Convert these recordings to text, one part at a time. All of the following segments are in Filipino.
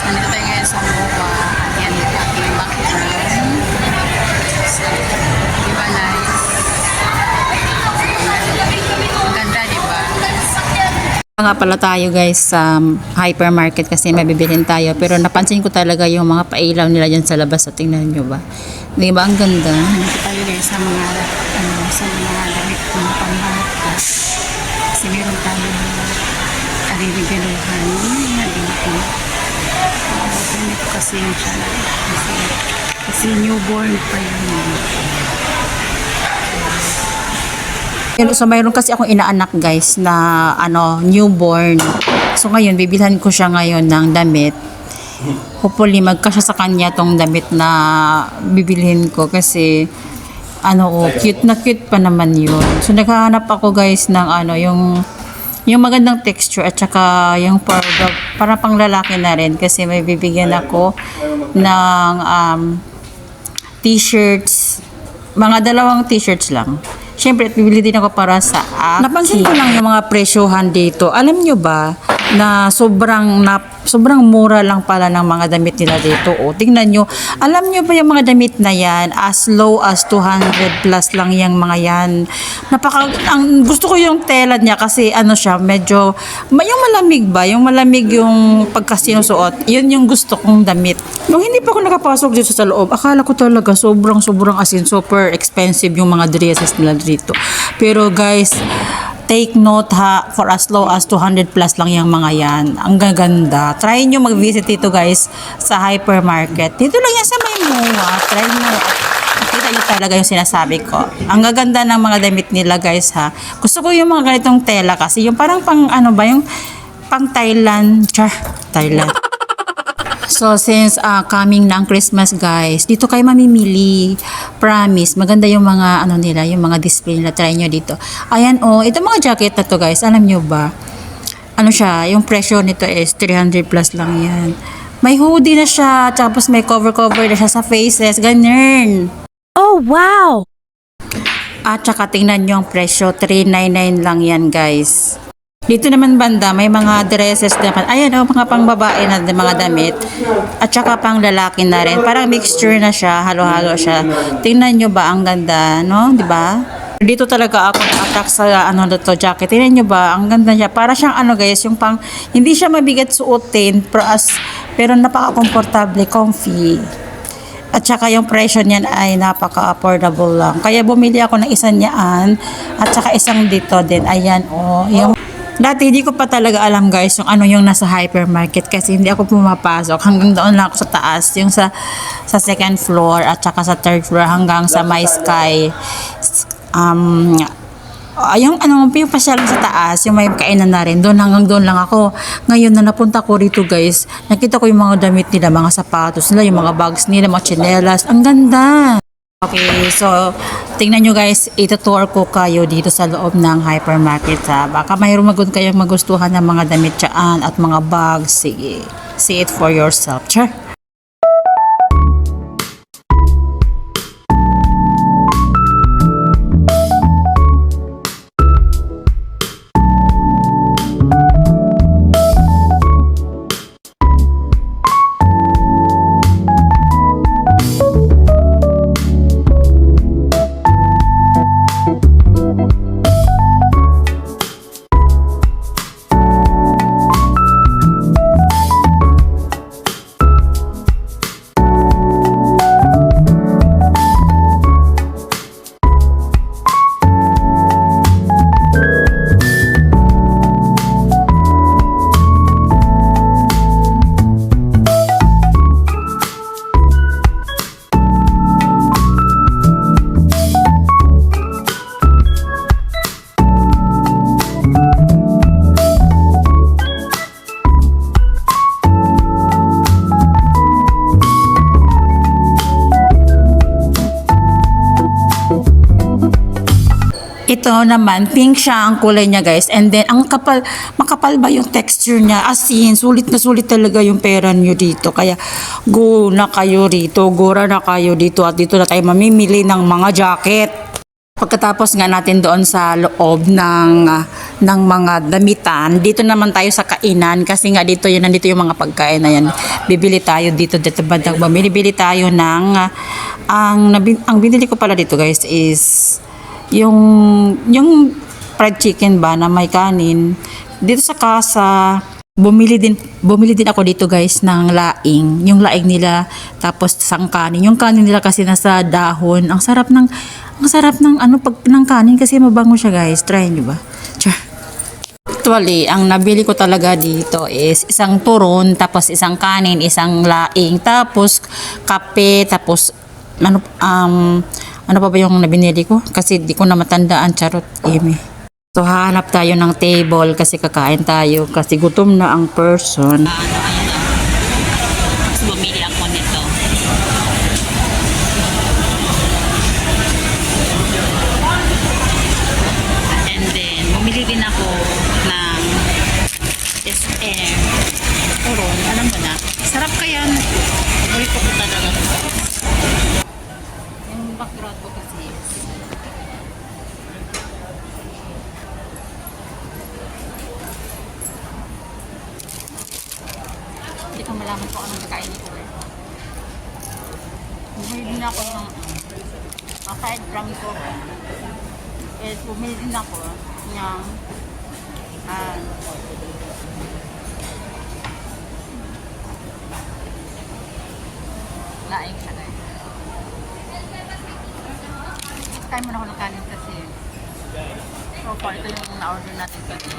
nandito tayo ngayon sa MOA. Ayan yung aking background. So, di ba nice? Ang ganda, di ba? Nga pala tayo guys sa hypermarket kasi mabibilhin tayo, pero napansin ko talaga yung mga pailaw nila dyan sa labas. So, tingnan nyo ba? Di ba ang ganda? Nandito tayo guys sa mga damit ng pambata. Kasi meron tayo arigaluhan na dito. Ganito kasi yung siya. Kasi newborn pa yun. So mayroon kasi akong inaanak guys na newborn. So ngayon bibilhan ko siya ngayon ng damit. Hopefully magkasya sa kanya tong damit na bibilhin ko kasi cute na cute pa naman yun. So naghahanap ako guys ng yung magandang texture at saka yung para pang lalaki na rin kasi may bibigyan ako ng t-shirts, mga 2 t-shirts lang. Siyempre, bibili din ako para sa akin. Napansin ko lang yung mga presyohan dito. Alam nyo ba na sobrang mura lang pala ng mga damit nila dito. O, tingnan nyo. Alam nyo ba yung mga damit na yan, as low as 200 plus lang yung mga yan. Gusto ko yung tela niya kasi siya, medyo, yung malamig ba? Yung malamig yung pagkasinusuot. Yun yung gusto kong damit. Nung hindi pa ako nakapasok dito sa loob, akala ko talaga sobrang super expensive yung mga dresses nila dito. Pero guys, take note ha, for as low as 200 plus lang yung mga yan. Ang gaganda. Try nyo mag-visit dito guys sa hypermarket. Dito lang yan sa may MOA. Try nyo. Nakita nyo talaga yung sinasabi ko. Ang gaganda ng mga damit nila guys ha. Gusto ko yung mga ganitong tela kasi yung parang yung pang Thailand. Thailand. So, since coming na ang Christmas guys, dito kayo mamimili. Promise, maganda yung mga nila, yung mga display nila. Try nyo dito. Ayan itong mga jacket na to guys, alam nyo ba? Siya, yung presyo nito is 300 plus lang yan. May hoodie na siya, tapos may cover na siya sa faces, ganyan. Oh, wow! At saka tingnan nyo ang presyo, 399 lang yan guys. Dito naman banda, may mga dresses naman. Ayan mga pangbabae na mga damit. At saka pang lalaki na rin. Parang mixture na siya, halo-halo siya. Tingnan nyo ba ang ganda, no? Di ba? Dito talaga ako na-attract sa jacket. Tingnan nyo ba? Ang ganda niya. Para siyang guys, yung hindi siya mabigat suotin, pero napaka-comfortable, comfy. At saka yung presyo niyan ay napaka-affordable lang. Kaya bumili ako ng isang niyaan at saka isang dito din. Ayan yung dati hindi ko pa talaga alam guys yung nasa hypermarket kasi hindi ako pumapasok. Hanggang doon lang ako sa taas, yung sa second floor at saka sa third floor hanggang sa my sky. Yung pasyal sa taas, yung may kainan na rin, hanggang doon lang ako. Ngayon na napunta ko rito guys, nakita ko yung mga damit nila, mga sapatos nila, yung mga bags nila, mga tsinelas. Ang ganda! Okay, so tingnan nyo guys, itutour ko kayo dito sa loob ng hypermarket ha. Baka mayroon kayong magustuhan ng mga damit dyan at mga bags. Sige, see it for yourself. Sure. Ito naman, pink siya ang kulay niya guys. And then, makapal ba yung texture niya? As in, sulit na sulit talaga yung pera nyo dito. Kaya, go na kayo rito. Gora na kayo dito. At dito na tayo mamimili ng mga jacket. Pagkatapos nga natin doon sa loob ng ng mga damitan. Dito naman tayo sa kainan kasi nga dito yun, nandito yung mga pagkain na yan. Bibili tayo dito bandang bumili tayo ng ang binili ko pala dito guys is yung fried chicken ba na may kanin. Dito sa casa bumili din ako dito guys ng laing. Yung laing nila tapos sang kanin. Yung kanin nila kasi nasa dahon. Ang sarap ng ng kanin kasi mabango siya guys. Try niyo ba? Char. Actually, ang nabili ko talaga dito is isang turon, tapos isang kanin, isang laing, tapos kape, tapos ano pa ba yung nabinili ko? Kasi di ko na matandaan, charot, Amy. So, hanap tayo ng table kasi kakain tayo kasi gutom na ang person. Tapos bumili ako nito. And then, bumili din ako ng SM. Turon, alam mo na. Sarap kaya. Paborito ko talaga. Yung background ko kasi hindi ko malaman kung anong kakainin ko eh. Bumili din ako ng aside from ko is bumili din ako ng laing siya guys. Kain muna ako ng kanin kasi so far ito yung na-order natin kasi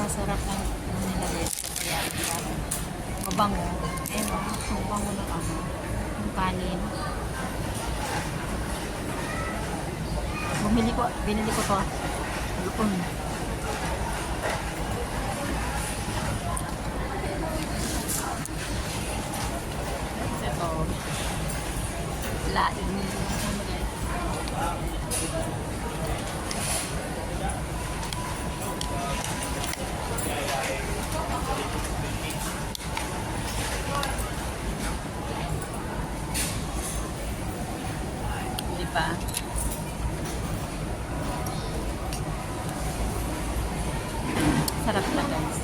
sarap ng nila dito. Kaya mabango. Mabango na yung kanin. Binili ko to. Lupon. Ito. Laing. Diba? Sarap na guys.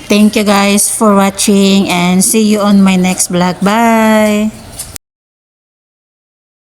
Thank you guys for watching and see you on my next vlog. Bye!